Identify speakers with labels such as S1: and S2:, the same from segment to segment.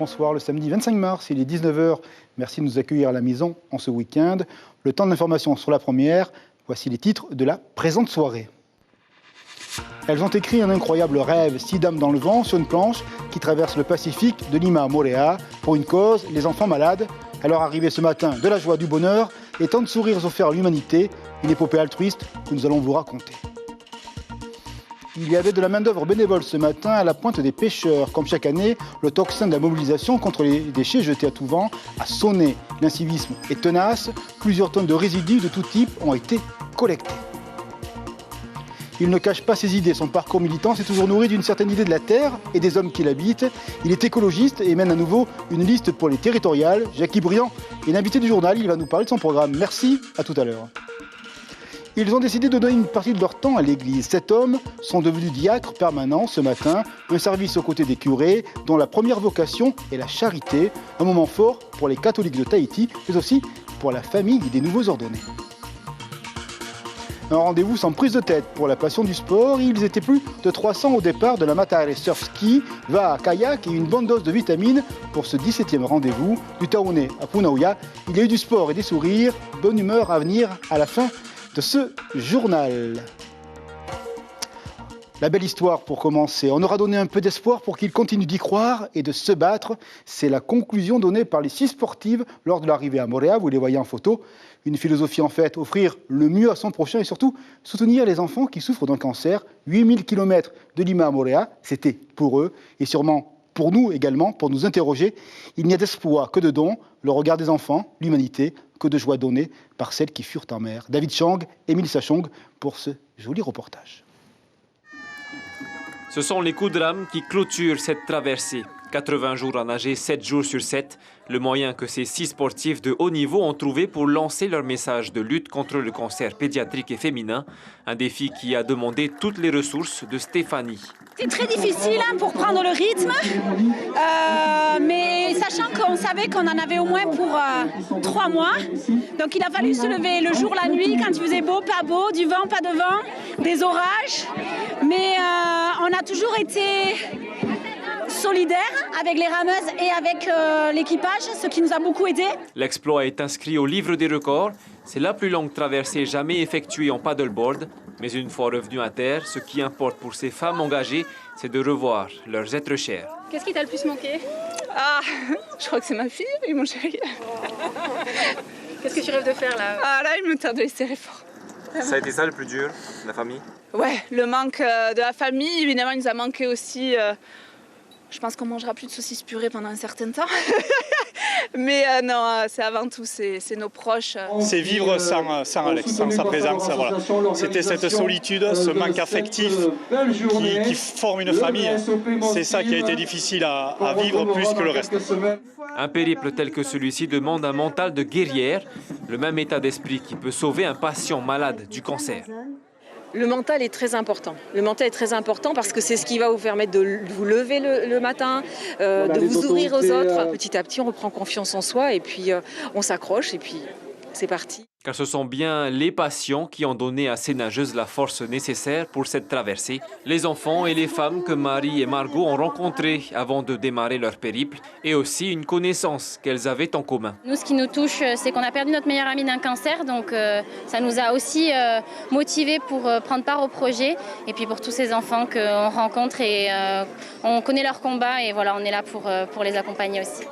S1: Bonsoir, le samedi 25 mars, il est 19h. Merci de nous accueillir à la maison en ce week-end. Le temps de l'information sur la première. Voici les titres de la présente soirée. Elles ont écrit un incroyable rêve, 6 dames dans le vent, sur une planche qui traverse le Pacifique de Lima à Moorea. Pour une cause, les enfants malades. À leur arrivée ce matin, de la joie, du bonheur et tant de sourires offerts à l'humanité. Une épopée altruiste que nous allons vous raconter. Il y avait de la main-d'œuvre bénévole ce matin à la pointe des pêcheurs. Comme chaque année, le tocsin de la mobilisation contre les déchets jetés à tout vent a sonné. L'incivisme est tenace. Plusieurs tonnes de résidus de tout type ont été collectés. Il ne cache pas ses idées. Son parcours militant s'est toujours nourri d'une certaine idée de la terre et des hommes qui l'habitent. Il est écologiste et mène à nouveau une liste pour les territoriales. Jackie Briand est l'invité du journal. Il va nous parler de son programme. Merci, à tout à l'heure. Ils ont décidé de donner une partie de leur temps à l'église. 7 hommes sont devenus diacres permanents ce matin. Un service aux côtés des curés, dont la première vocation est la charité. Un moment fort pour les catholiques de Tahiti, mais aussi pour la famille des nouveaux ordonnés. Un rendez-vous sans prise de tête pour la passion du sport. Ils étaient plus de 300 au départ de la Matare Surf Ski, va à kayak et une bonne dose de vitamines pour ce 17e rendez-vous. Du Taoné à Punauia, il y a eu du sport et des sourires. Bonne humeur à venir à la fin de ce journal. La belle histoire pour commencer. On aura donné un peu d'espoir pour qu'ils continuent d'y croire et de se battre. C'est la conclusion donnée par les 6 sportives lors de l'arrivée à Moorea. Vous les voyez en photo. Une philosophie en fait, offrir le mieux à son prochain et surtout soutenir les enfants qui souffrent d'un cancer. 8000 km de Lima à Moorea, c'était pour eux et sûrement pour nous également, pour nous interroger. Il n'y a d'espoir que de dons, le regard des enfants, l'humanité, que de joie donnée par celles qui furent en mer. David Chang, Émile Sachong pour ce joli reportage.
S2: Ce sont les coups de rame qui clôturent cette traversée. 80 jours à nager, 7 jours sur 7. Le moyen que ces 6 sportifs de haut niveau ont trouvé pour lancer leur message de lutte contre le cancer pédiatrique et féminin. Un défi qui a demandé toutes les ressources de Stéphanie.
S3: C'est très difficile pour prendre le rythme, mais sachant qu'on savait qu'on en avait au moins pour 3 mois. Donc il a fallu se lever le jour, la nuit, quand il faisait beau, pas beau, du vent, pas de vent, des orages. Mais on a toujours été solidaires avec les rameuses et avec l'équipage, ce qui nous a beaucoup aidé.
S2: L'exploit est inscrit au livre des records. C'est la plus longue traversée jamais effectuée en paddleboard. Mais une fois revenue à terre, ce qui importe pour ces femmes engagées, c'est de revoir leurs êtres chers.
S4: Qu'est-ce qui t'a le plus manqué?
S5: Je crois que c'est ma fille et mon chéri.
S4: Qu'est-ce que tu rêves de faire là?
S5: Là, il me tarde de les serrer fort.
S2: Ça a été ça le plus dur, la famille?
S5: Ouais, le manque de la famille, évidemment, il nous a manqué aussi. Je pense qu'on mangera plus de saucisses purées pendant un certain temps. Mais non, c'est avant tout, c'est nos proches.
S6: C'est vivre sans Alex, sans sa présence. Voilà. C'était cette solitude, ce manque affectif qui forme une famille. C'est ça qui a été difficile à vivre plus que le reste.
S2: Un périple tel que celui-ci demande un mental de guerrière, le même état d'esprit qui peut sauver un patient malade du cancer.
S7: Le mental est très important. Le mental est très important parce que c'est ce qui va vous permettre de vous lever le matin, de vous ouvrir aux autres. Petit à petit, on reprend confiance en soi et puis on s'accroche et puis c'est parti.
S2: Car ce sont bien les patients qui ont donné à ces nageuses la force nécessaire pour cette traversée. Les enfants et les femmes que Marie et Margot ont rencontrés avant de démarrer leur périple et aussi une connaissance qu'elles avaient en commun.
S4: Nous, ce qui nous touche, c'est qu'on a perdu notre meilleure amie d'un cancer, donc ça nous a aussi motivés pour prendre part au projet et puis pour tous ces enfants qu'on rencontre et on connaît leur combat et voilà, on est là pour les accompagner aussi.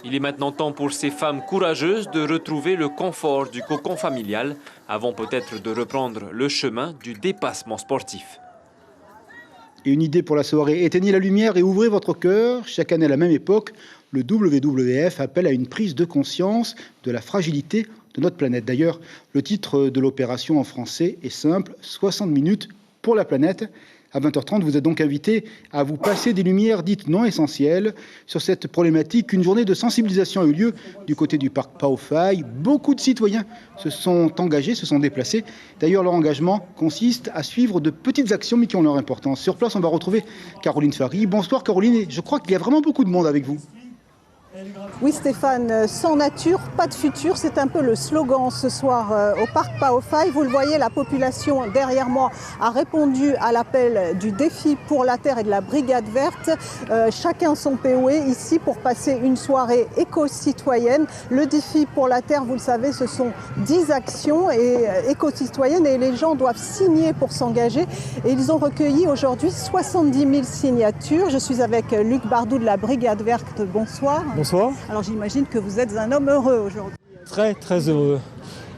S2: Il est maintenant temps pour ces femmes courageuses de retrouver le confort du cocon familial avant peut-être de reprendre le chemin du dépassement sportif.
S1: Et une idée pour la soirée, éteignez la lumière et ouvrez votre cœur. Chaque année à la même époque, le WWF appelle à une prise de conscience de la fragilité de notre planète. D'ailleurs, le titre de l'opération en français est simple, 60 minutes pour la planète. À 20h30, vous êtes donc invité à vous passer des lumières dites non essentielles. Sur cette problématique, une journée de sensibilisation a eu lieu du côté du parc Paofaï. Beaucoup de citoyens se sont engagés, se sont déplacés. D'ailleurs, leur engagement consiste à suivre de petites actions mais qui ont leur importance. Sur place, on va retrouver Caroline Fary. Bonsoir Caroline, et je crois qu'il y a vraiment beaucoup de monde avec vous.
S8: Oui Stéphane, sans nature, pas de futur, c'est un peu le slogan ce soir au Parc Paofaï. Vous le voyez, la population derrière moi a répondu à l'appel du défi pour la terre et de la Brigade verte. Chacun son POE ici pour passer une soirée éco-citoyenne. Le défi pour la terre, vous le savez, ce sont 10 actions éco-citoyennes et les gens doivent signer pour s'engager. Et ils ont recueilli aujourd'hui 70 000 signatures. Je suis avec Luc Bardou de la Brigade verte. Bonsoir.
S9: Bonsoir.
S8: Alors j'imagine que vous êtes un homme heureux aujourd'hui.
S9: Très très heureux.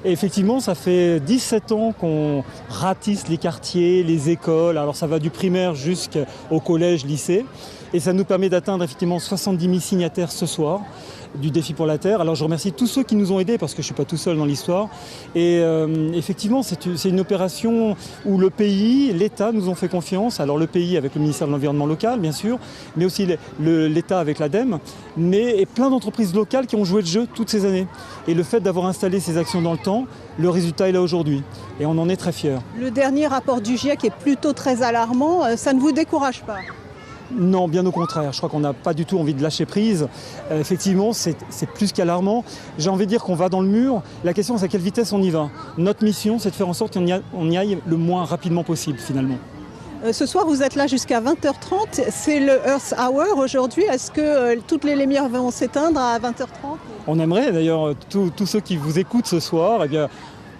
S9: Et effectivement, ça fait 17 ans qu'on ratisse les quartiers, les écoles. Alors ça va du primaire jusqu'au collège, lycée. Et ça nous permet d'atteindre effectivement 70 000 signataires ce soir du défi pour la terre. Alors je remercie tous ceux qui nous ont aidés parce que je ne suis pas tout seul dans l'histoire. Et effectivement, c'est une opération où le pays, l'État nous ont fait confiance. Alors le pays avec le ministère de l'Environnement local, bien sûr, mais aussi l'État avec l'ADEME, et plein d'entreprises locales qui ont joué le jeu toutes ces années. Et le fait d'avoir installé ces actions dans le temps, le résultat est là aujourd'hui. Et on en est très fiers.
S8: Le dernier rapport du GIEC est plutôt très alarmant. Ça ne vous décourage pas ?
S9: Non, bien au contraire. Je crois qu'on n'a pas du tout envie de lâcher prise. Effectivement, c'est plus qu'alarmant. J'ai envie de dire qu'on va dans le mur. La question, c'est à quelle vitesse on y va. Notre mission, c'est de faire en sorte qu'on y aille le moins rapidement possible, finalement.
S8: Ce soir, vous êtes là jusqu'à 20h30. C'est le Earth Hour aujourd'hui. Est-ce que toutes les lumières vont s'éteindre à 20h30 ?
S9: On aimerait, d'ailleurs, tous ceux qui vous écoutent ce soir, eh bien,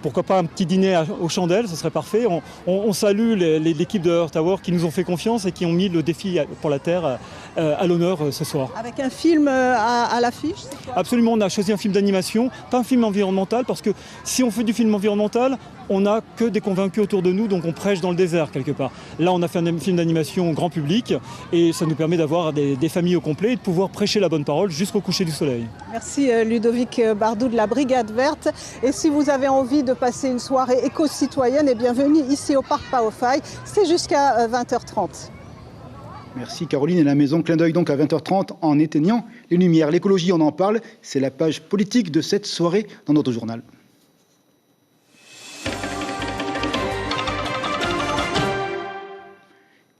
S9: pourquoi pas un petit dîner aux chandelles, ce serait parfait. On salue l'équipe de Earth Hour qui nous ont fait confiance et qui ont mis le défi pour la Terre à l'honneur ce soir.
S8: Avec un film à l'affiche, c'est quoi ?
S9: Absolument, on a choisi un film d'animation, pas un film environnemental, parce que si on fait du film environnemental, on n'a que des convaincus autour de nous, donc on prêche dans le désert quelque part. Là, on a fait un film d'animation grand public et ça nous permet d'avoir des familles au complet et de pouvoir prêcher la bonne parole jusqu'au coucher du soleil.
S8: Merci Ludovic Bardou de la Brigade verte. Et si vous avez envie de passer une soirée éco-citoyenne, et bienvenue ici au Parc Paofaï. C'est jusqu'à 20h30.
S1: Merci Caroline. Et la maison, clin d'œil donc à 20h30 en éteignant les lumières. L'écologie, on en parle. C'est la page politique de cette soirée dans notre journal.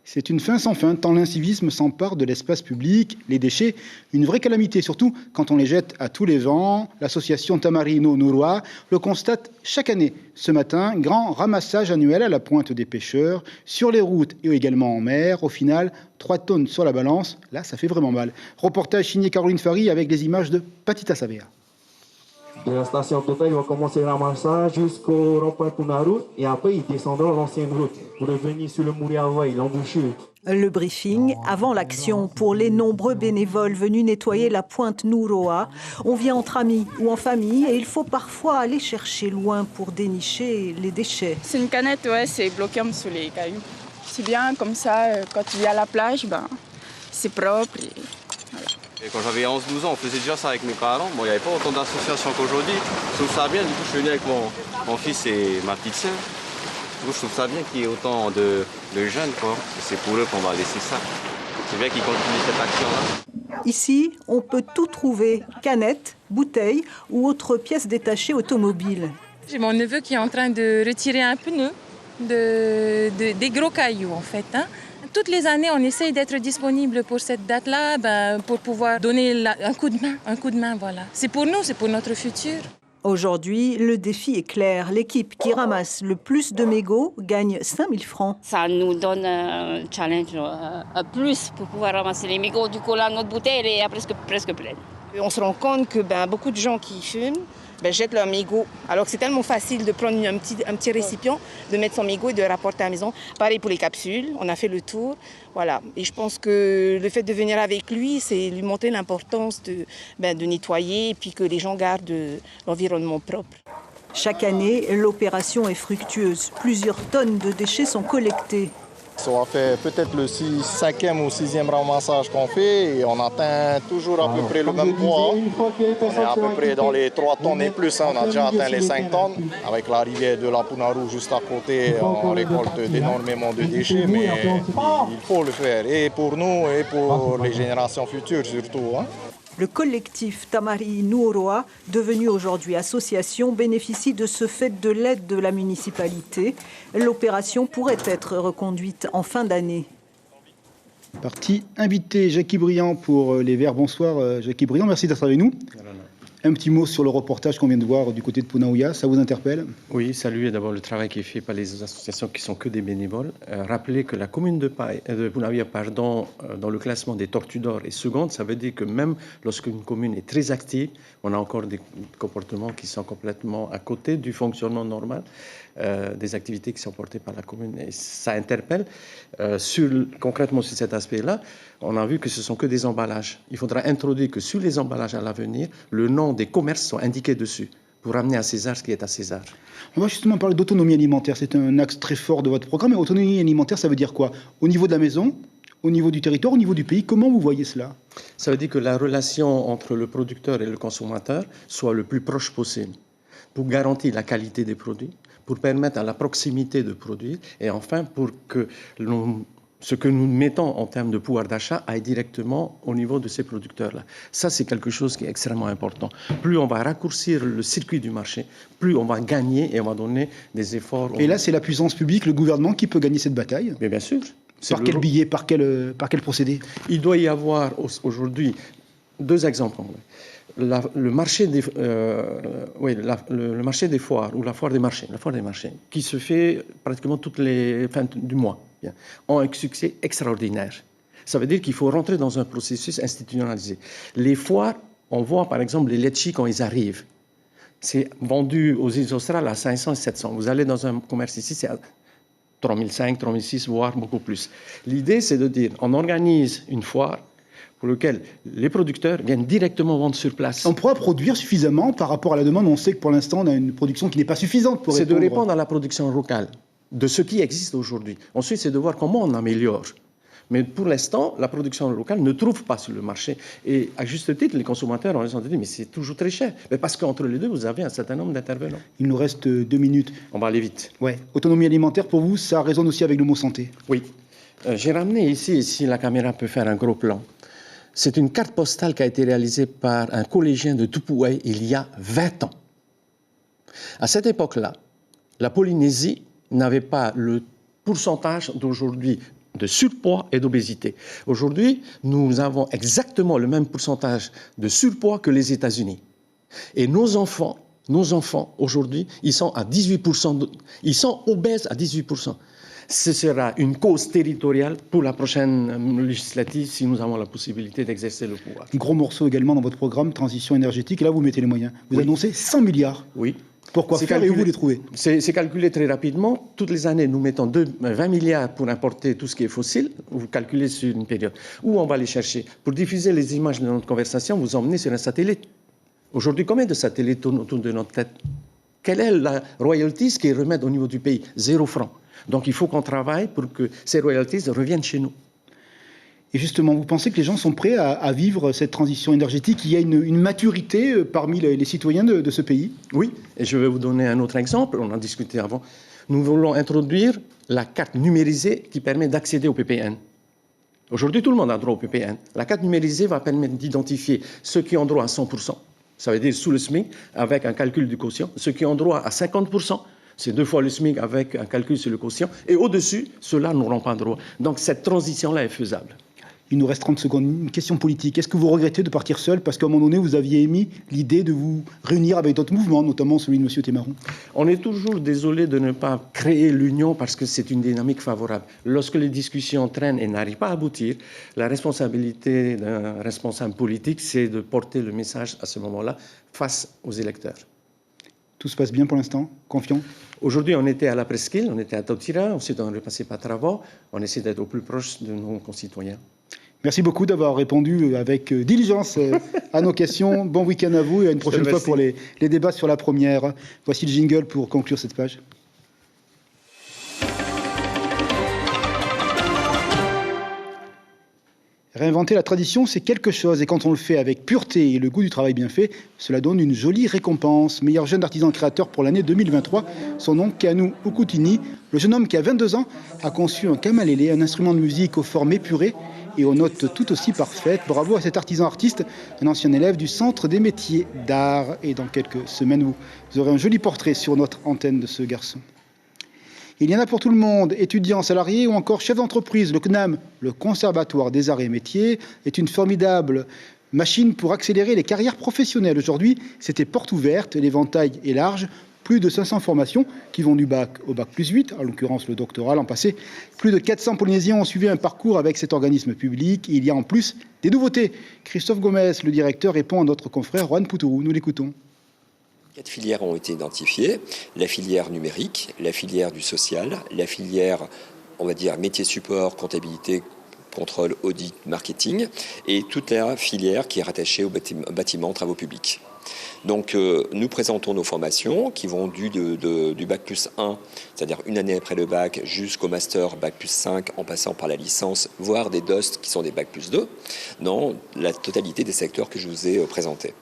S1: C'est une fin sans fin, tant l'incivisme s'empare de l'espace public, les déchets, une vraie calamité, surtout quand on les jette à tous les vents. L'association Tamari Nuuroa le constate chaque année. Ce matin, grand ramassage annuel à la pointe des pêcheurs, sur les routes et également en mer. Au final, 3 tonnes sur la balance, là ça fait vraiment mal. Reportage signé Caroline Fary avec des images de Patita Savea.
S10: De la station Total, ils vont commencer le ramassage jusqu'au rond-point Punaru et après ils descendront l'ancienne route pour revenir sur le Muriawai, l'embouchure.
S8: Le briefing avant l'action pour les nombreux bénévoles venus nettoyer la pointe Nuuroa. On vient entre amis ou en famille et il faut parfois aller chercher loin pour dénicher les déchets.
S11: C'est une canette, ouais, c'est bloqué en dessous les cailloux. C'est bien comme ça, quand tu viens à la plage, c'est propre. Voilà.
S12: Et quand j'avais 11-12 ans, on faisait déjà ça avec mes parents. Bon, il n'y avait pas autant d'associations qu'aujourd'hui. Je trouve ça bien, du coup je suis venu avec mon fils et ma petite sœur. Du coup je trouve ça bien qu'il y ait autant de jeunes, quoi. C'est pour eux qu'on va laisser ça. C'est bien qu'ils continuent cette action-là.
S8: Ici, on peut tout trouver, canettes, bouteilles ou autres pièces détachées automobiles.
S13: J'ai mon neveu qui est en train de retirer un pneu des gros cailloux en fait. Toutes les années, on essaye d'être disponible pour cette date-là, pour pouvoir donner un coup de main, voilà. C'est pour nous, c'est pour notre futur.
S8: Aujourd'hui, le défi est clair. L'équipe qui ramasse le plus de mégots gagne 5 000 francs.
S14: Ça nous donne un challenge plus pour pouvoir ramasser les mégots. Du coup, là, notre bouteille elle est presque pleine.
S15: On se rend compte que beaucoup de gens qui fument jettent leur mégot. Alors que c'est tellement facile de prendre un petit récipient, de mettre son mégot et de le rapporter à la maison. Pareil pour les capsules, on a fait le tour. Voilà. Et je pense que le fait de venir avec lui, c'est lui montrer l'importance de nettoyer et puis que les gens gardent l'environnement propre.
S8: Chaque année, l'opération est fructueuse. Plusieurs tonnes de déchets sont collectés.
S16: Ça va faire peut-être le 5e ou 6e ramassage qu'on fait et on atteint toujours à peu près le même poids. On est à peu près dans les 3 tonnes et plus, on a déjà atteint les 5 tonnes. Avec la rivière de la Punaru juste à côté, on récolte énormément de déchets, mais il faut le faire, et pour nous et pour les générations futures surtout.
S8: Le collectif Tamari Nuuroa, devenu aujourd'hui association, bénéficie de ce fait de l'aide de la municipalité. L'opération pourrait être reconduite en fin d'année.
S1: Partie invité, Jackie Briand pour les Verts. Bonsoir Jackie Briand, merci d'être avec nous. Un petit mot sur le reportage qu'on vient de voir du côté de Punaouia, ça vous interpelle?
S17: Oui, saluer d'abord le travail qui est fait par les associations qui sont que des bénévoles. Rappeler que la commune de Punaouia, dans le classement des tortues d'or est seconde, ça veut dire que même lorsqu'une commune est très active, on a encore des comportements qui sont complètement à côté du fonctionnement normal, des activités qui sont portées par la commune. Et ça interpelle. Concrètement sur cet aspect-là, on a vu que ce sont que des emballages. Il faudra introduire que sur les emballages à l'avenir, le nom des commerces soit indiqué dessus pour ramener à César ce qui est à César.
S1: On va justement parler d'autonomie alimentaire. C'est un axe très fort de votre programme. Et autonomie alimentaire, ça veut dire quoi? Au niveau de la maison, au niveau du territoire, au niveau du pays, comment vous voyez cela?
S17: Ça veut dire que la relation entre le producteur et le consommateur soit le plus proche possible pour garantir la qualité des produits, pour permettre à la proximité de produire et enfin pour que ce que nous mettons en termes de pouvoir d'achat aille directement au niveau de ces producteurs-là. Ça, c'est quelque chose qui est extrêmement important. Plus on va raccourcir le circuit du marché, plus on va gagner et on va donner des efforts.
S1: Et là, c'est la puissance publique, le gouvernement qui peut gagner cette bataille?
S17: Mais bien sûr.
S1: Par quel billet, par quel procédé?
S17: Il doit y avoir aujourd'hui deux exemples. Le marché des foires ou la foire des marchés, qui se fait pratiquement toutes les fins du mois, ont un succès extraordinaire. Ça veut dire qu'il faut rentrer dans un processus institutionnalisé. Les foires, on voit par exemple les litchis quand ils arrivent. C'est vendu aux îles Australes à 500 et 700. Vous allez dans un commerce ici, c'est à 3500, 3600, voire beaucoup plus. L'idée, c'est de dire, on organise une foire pour lequel les producteurs viennent directement vendre sur place.
S1: On pourra produire suffisamment par rapport à la demande. On sait que pour l'instant, on a une production qui n'est pas suffisante pour répondre.
S17: C'est de répondre à la production locale, de ce qui existe aujourd'hui. Ensuite, c'est de voir comment on améliore. Mais pour l'instant, la production locale ne trouve pas sur le marché. Et à juste titre, les consommateurs ont dit mais c'est toujours très cher. Mais parce qu'entre les deux, vous avez un certain nombre d'intervenants.
S1: Il nous reste 2 minutes.
S17: On va aller vite.
S1: Ouais. Autonomie alimentaire, pour vous, ça résonne aussi avec le mot santé?
S17: Oui. J'ai ramené ici, si la caméra peut faire un gros plan. C'est une carte postale qui a été réalisée par un collégien de Tupoué il y a 20 ans. À cette époque-là, la Polynésie n'avait pas le pourcentage d'aujourd'hui de surpoids et d'obésité. Aujourd'hui, nous avons exactement le même pourcentage de surpoids que les États-Unis. Et nos enfants aujourd'hui, ils sont à 18%, ils sont obèses à 18%. Ce sera une cause territoriale pour la prochaine législative si nous avons la possibilité d'exercer le pouvoir.
S1: Un gros morceau également dans votre programme, transition énergétique, et là vous mettez les moyens. Vous annoncez 100 milliards.
S17: Oui.
S1: Pourquoi faire et où vous les trouvez?
S17: C'est calculé très rapidement. Toutes les années, nous mettons 20 milliards pour importer tout ce qui est fossile. Vous calculez sur une période. Où on va les chercher? Pour diffuser les images de notre conversation, vous emmenez sur un satellite. Aujourd'hui, combien de satellites tournent autour de notre tête? Quelle est la royalties qui remet au niveau du pays? 0 francs. Donc il faut qu'on travaille pour que ces royalties reviennent chez nous.
S1: Et justement, vous pensez que les gens sont prêts à vivre cette transition énergétique? Il y a une maturité parmi les citoyens de ce pays?
S17: Oui, et je vais vous donner un autre exemple, on en a discuté avant. Nous voulons introduire la carte numérisée qui permet d'accéder au PPN. Aujourd'hui, tout le monde a droit au PPN. La carte numérisée va permettre d'identifier ceux qui ont droit à 100%, ça veut dire sous le SMIC, avec un calcul du quotient, ceux qui ont droit à 50%, c'est 2 fois le SMIC avec un calcul sur le quotient. Et au-dessus, ceux-là n'auront pas droit. Donc cette transition-là est faisable.
S1: Il nous reste 30 secondes. Une question politique. Est-ce que vous regrettez de partir seul? Parce qu'à un moment donné, vous aviez émis l'idée de vous réunir avec d'autres mouvements, notamment celui de M. Temaron.
S17: On est toujours désolé de ne pas créer l'union parce que c'est une dynamique favorable. Lorsque les discussions traînent et n'arrivent pas à aboutir, la responsabilité d'un responsable politique, c'est de porter le message à ce moment-là face aux électeurs.
S1: Tout se passe bien pour l'instant? Confiant?
S17: Aujourd'hui, on était à la presqu'île, on était à Tautira, ensuite on est repassé par Travaux, on essaie d'être au plus proche de nos concitoyens.
S1: Merci beaucoup d'avoir répondu avec diligence à nos questions. Bon week-end à vous et à une prochaine fois pour les débats sur la première. Voici le jingle pour conclure cette page. Réinventer la tradition, c'est quelque chose, et quand on le fait avec pureté et le goût du travail bien fait, cela donne une jolie récompense. Meilleur jeune artisan créateur pour l'année 2023, son nom Kanu Ukutini. Le jeune homme qui a 22 ans a conçu un kamalélé, un instrument de musique aux formes épurées et aux notes tout aussi parfaites. Bravo à cet artisan artiste, un ancien élève du Centre des métiers d'art. Et dans quelques semaines, vous aurez un joli portrait sur notre antenne de ce garçon. Il y en a pour tout le monde, étudiants, salariés ou encore chefs d'entreprise. Le CNAM, le Conservatoire des Arts et Métiers, est une formidable machine pour accélérer les carrières professionnelles. Aujourd'hui, c'était porte ouverte, l'éventail est large. Plus de 500 formations qui vont du bac au bac plus 8, en l'occurrence le doctorat l'an passé. Plus de 400 Polynésiens ont suivi un parcours avec cet organisme public. Il y a en plus des nouveautés. Christophe Gomez, le directeur, répond à notre confrère Juan Poutourou. Nous l'écoutons.
S18: 4 filières ont été identifiées. La filière numérique, la filière du social, la filière, on va dire, métier support, comptabilité, contrôle, audit, marketing, et toute la filière qui est rattachée au bâtiment, travaux publics. Donc nous présentons nos formations qui vont du bac plus 1, c'est-à-dire une année après le bac, jusqu'au master bac plus 5, en passant par la licence, voire des DOST qui sont des bac plus 2, dans la totalité des secteurs que je vous ai présentés.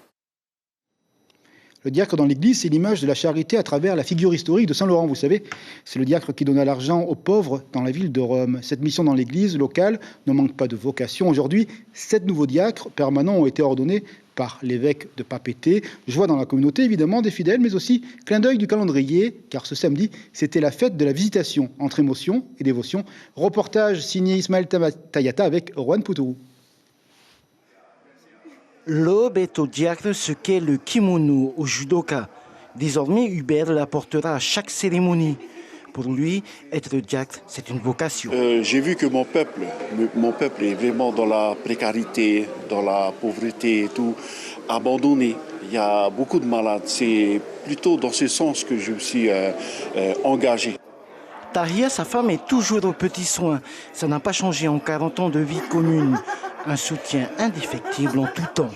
S1: Le diacre dans l'église, c'est l'image de la charité à travers la figure historique de Saint-Laurent. Vous savez, c'est le diacre qui donna l'argent aux pauvres dans la ville de Rome. Cette mission dans l'église locale ne manque pas de vocation. Aujourd'hui, 7 nouveaux diacres permanents ont été ordonnés par l'évêque de Papeete. Joie dans la communauté, évidemment, des fidèles, mais aussi clin d'œil du calendrier, car ce samedi, c'était la fête de la visitation, entre émotion et dévotion. Reportage signé Ismaël Tayata avec Juan Poutourou.
S19: L'aube est au diacre ce qu'est le kimono au judoka. Désormais, Hubert l'apportera à chaque cérémonie. Pour lui, être diacre, c'est une vocation.
S20: J'ai vu que mon peuple est vraiment dans la précarité, dans la pauvreté et tout, abandonné. Il y a beaucoup de malades. C'est plutôt dans ce sens que je me suis engagé.
S19: Tahia, sa femme, est toujours aux petits soins. Ça n'a pas changé en 40 ans de vie commune. Un soutien indéfectible en tout temps.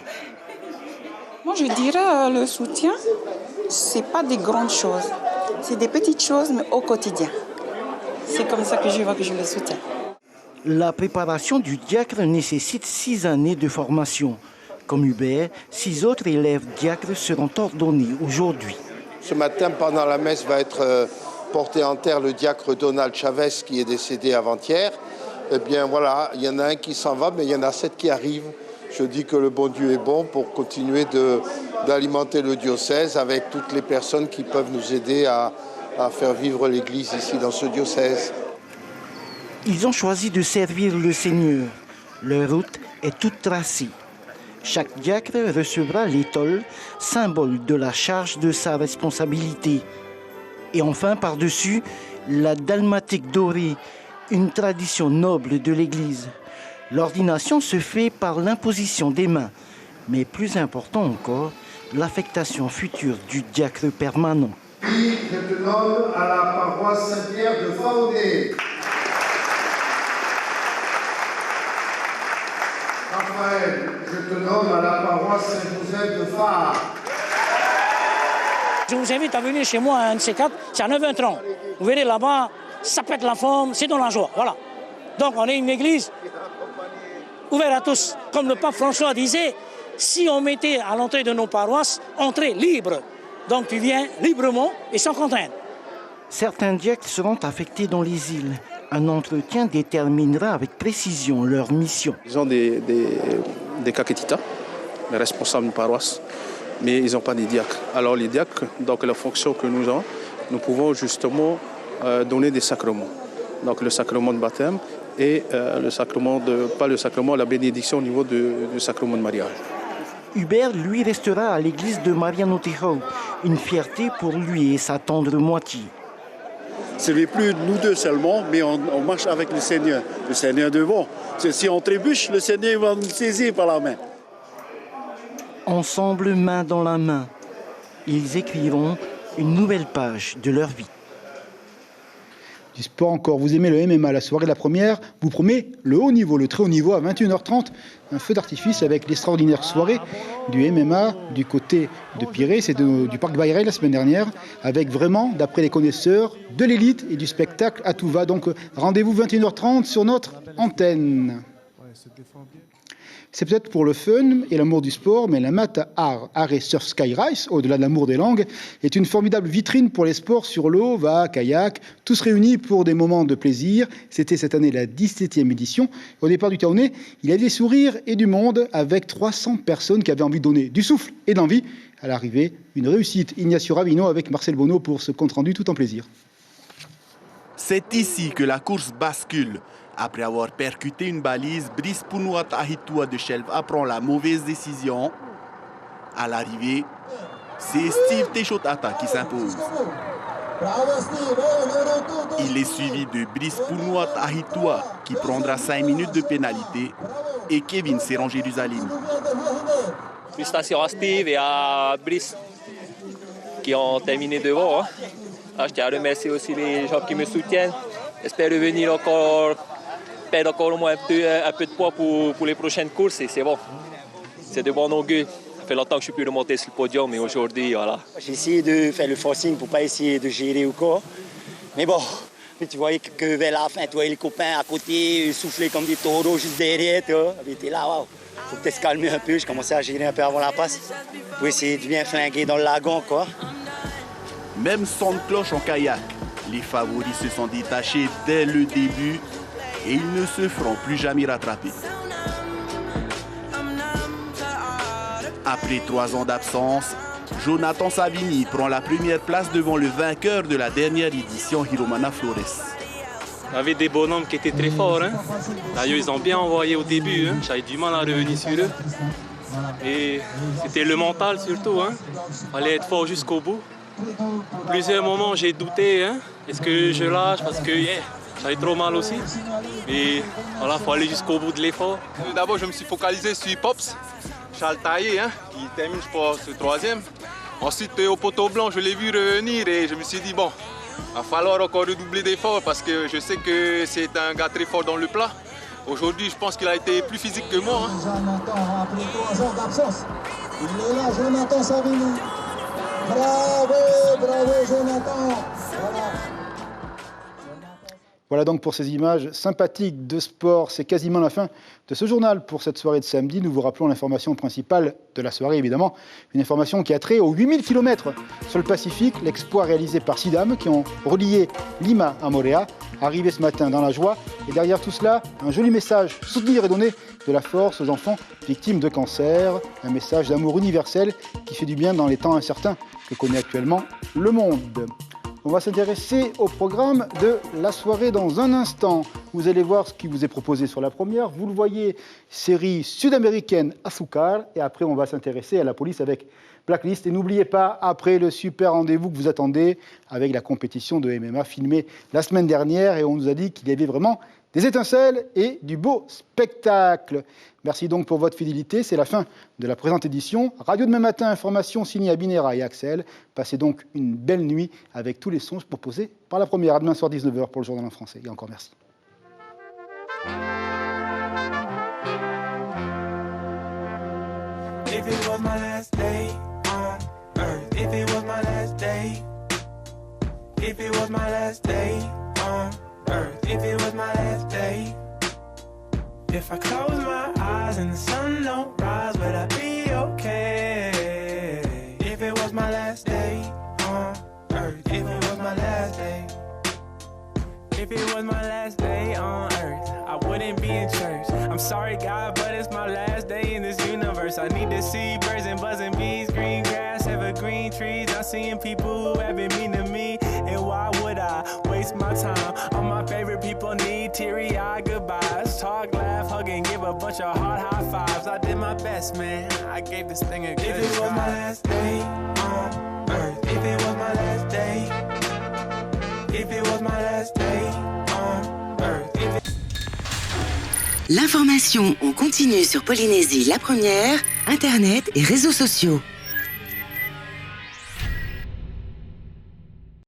S11: Moi, je dirais le soutien, c'est pas des grandes choses. C'est des petites choses, mais au quotidien. C'est comme ça que je vois que je le soutiens.
S19: La préparation du diacre nécessite 6 années de formation. Comme Hubert, 6 autres élèves diacres seront ordonnés aujourd'hui.
S21: Ce matin, pendant la messe, va être porté en terre le diacre Donald Chavez qui est décédé avant-hier. Eh bien voilà, il y en a un qui s'en va, mais il y en a 7 qui arrivent. Je dis que le bon Dieu est bon pour continuer d'alimenter le diocèse avec toutes les personnes qui peuvent nous aider à faire vivre l'Église ici dans ce diocèse.
S19: Ils ont choisi de servir le Seigneur. Leur route est toute tracée. Chaque diacre recevra l'étole, symbole de la charge de sa responsabilité. Et enfin, par-dessus, la dalmatique dorée, une tradition noble de l'Église. L'ordination se fait par l'imposition des mains, mais plus important encore, l'affectation future du diacre permanent.
S22: Puis, je te nomme à la paroisse Saint-Pierre de Faodé. Raphaël, je te nomme à la paroisse Saint-Joseph de Phare.
S23: Je vous invite à venir chez moi à un de ces 4, c'est à 9h30. Vous verrez là-bas, ça pète la forme, c'est dans la joie. Voilà. Donc on est une église ouverte à tous. Comme le pape François disait, si on mettait à l'entrée de nos paroisses, entrée libre. Donc tu viens librement et sans contrainte.
S19: Certains diacres seront affectés dans les îles. Un entretien déterminera avec précision leur mission.
S24: Ils ont des kaketitas, les responsables de paroisse, mais ils n'ont pas des diacres. Alors les diacres, donc la fonction que nous avons, nous pouvons justement donner des sacrements. Donc le sacrement de baptême et le sacrement la bénédiction au niveau du sacrement de mariage.
S19: Hubert, lui, restera à l'église de Mariano Tejo, une fierté pour lui et sa tendre moitié.
S20: Ce n'est plus nous deux seulement, mais on marche avec le Seigneur devant. Si on trébuche, le Seigneur va nous saisir par la main.
S19: Ensemble, main dans la main, ils écriront une nouvelle page de leur vie.
S1: Du sport encore, vous aimez le MMA, la soirée de la première vous promet le haut niveau, le très haut niveau à 21h30. Un feu d'artifice avec l'extraordinaire soirée du MMA du côté de Pirée, c'est du Parc Bayreuth la semaine dernière, avec vraiment, d'après les connaisseurs, de l'élite et du spectacle à tout va. Donc rendez-vous 21h30 sur notre antenne. C'est peut-être pour le fun et l'amour du sport, mais la Mata Art et Surf Sky Race, au-delà de l'amour des langues, est une formidable vitrine pour les sports sur l'eau, kayak, tous réunis pour des moments de plaisir. C'était cette année la 17e édition. Au départ du Taoné, il y avait des sourires et du monde avec 300 personnes qui avaient envie de donner du souffle et d'envie. À l'arrivée, une réussite. Ignacio Ravino avec Marcel Bono pour ce compte-rendu tout en plaisir.
S3: C'est ici que la course bascule. Après avoir percuté une balise, Brice Pounoua-Tahitoua de Chelva prend la mauvaise décision. À l'arrivée, c'est Steve Techotata qui s'impose. Il est suivi de Brice Pounoua-Tahitoua qui prendra 5 minutes de pénalité et Kevin Serran-Jérusalem.
S5: Félicitations à Steve et à Brice qui ont terminé devant. Je tiens à remercier aussi les gens qui me soutiennent. J'espère revenir encore, perdre encore au moins un peu de poids pour les prochaines courses et c'est bon. C'est de bon augure. Ça fait longtemps que je ne suis plus remonté sur le podium, mais aujourd'hui, voilà.
S6: J'ai essayé de faire le forcing pour ne pas essayer de gérer au corps. Mais bon, tu voyais que vers la fin, tu voyais les copains à côté souffler comme des taureaux juste derrière. Tu étais là, waouh. Faut peut-être se calmer un peu. Je commençais à gérer un peu avant la passe pour essayer de bien flinguer dans le lagon, quoi.
S3: Même son de cloche en kayak, les favoris se sont détachés dès le début et ils ne se feront plus jamais rattraper. Après 3 ans d'absence, Jonathan Savini prend la première place devant le vainqueur de la dernière édition, Hiromana Flores.
S5: Il y avait des bonhommes qui étaient très forts. D'ailleurs, ils ont bien envoyé au début. J'avais du mal à revenir sur eux. Et c'était le mental surtout. Il fallait être fort jusqu'au bout. Plusieurs moments, j'ai douté. Est-ce que je lâche? Parce que j'avais trop mal aussi. Et voilà, il faut aller jusqu'au bout de l'effort.
S7: D'abord, je me suis focalisé sur Pops, Charles Taillé, qui termine, je pense, 3e. Ensuite, au poteau blanc, je l'ai vu revenir et je me suis dit, bon, il va falloir encore redoubler d'efforts parce que je sais que c'est un gars très fort dans le plat. Aujourd'hui, je pense qu'il a été plus physique que moi.
S25: Jonathan, après 3 ans d'absence, il est là, Jonathan Savini. Bravo Jonathan.
S1: Voilà donc pour ces images sympathiques de sport. C'est quasiment la fin de ce journal pour cette soirée de samedi. Nous vous rappelons l'information principale de la soirée, évidemment. Une information qui a trait aux 8000 km sur le Pacifique. L'exploit réalisé par 6 dames qui ont relié Lima à Moorea. Arrivé ce matin dans la joie. Et derrière tout cela, un joli message. Soutenir et donner de la force aux enfants victimes de cancer. Un message d'amour universel qui fait du bien dans les temps incertains que connaît actuellement le monde. On va s'intéresser au programme de la soirée dans un instant. Vous allez voir ce qui vous est proposé sur la première. Vous le voyez, série sud-américaine Azúcar. Et après, on va s'intéresser à la police avec Blacklist. Et n'oubliez pas, après le super rendez-vous que vous attendez avec la compétition de MMA filmée la semaine dernière. Et on nous a dit qu'il y avait vraiment des étincelles et du beau spectacle. Merci donc pour votre fidélité. C'est la fin de la présente édition. Radio Demain Matin, information signée Abinera et Axel. Passez donc une belle nuit avec tous les sons proposés par la première. À demain soir 19h pour le journal en français. Et encore merci.
S26: If it was my last day on earth, if it was my last day, if it was my last day on earth, if it was my last day, if I close my eyes and the sun don't rise, would I be okay? If it was my last day on earth, if it was my last day, if it was my last day on earth, I wouldn't be in church. I'm sorry, God, but it's my last day in this universe. I need to see birds and buzzing bees, green grass, evergreen trees. I'm seeing people who have been mean to me, and why would I waste my time? All my favorite people need teary-eyed goodbyes. Talk, laugh, hug, and give a bunch of hard high fives. I did my best, man. I gave this thing a good try. If it was my last day on earth, if it was my last day, if it was my last day on earth, if it...
S27: L'information en continu sur Polynésie la première, Internet et réseaux sociaux.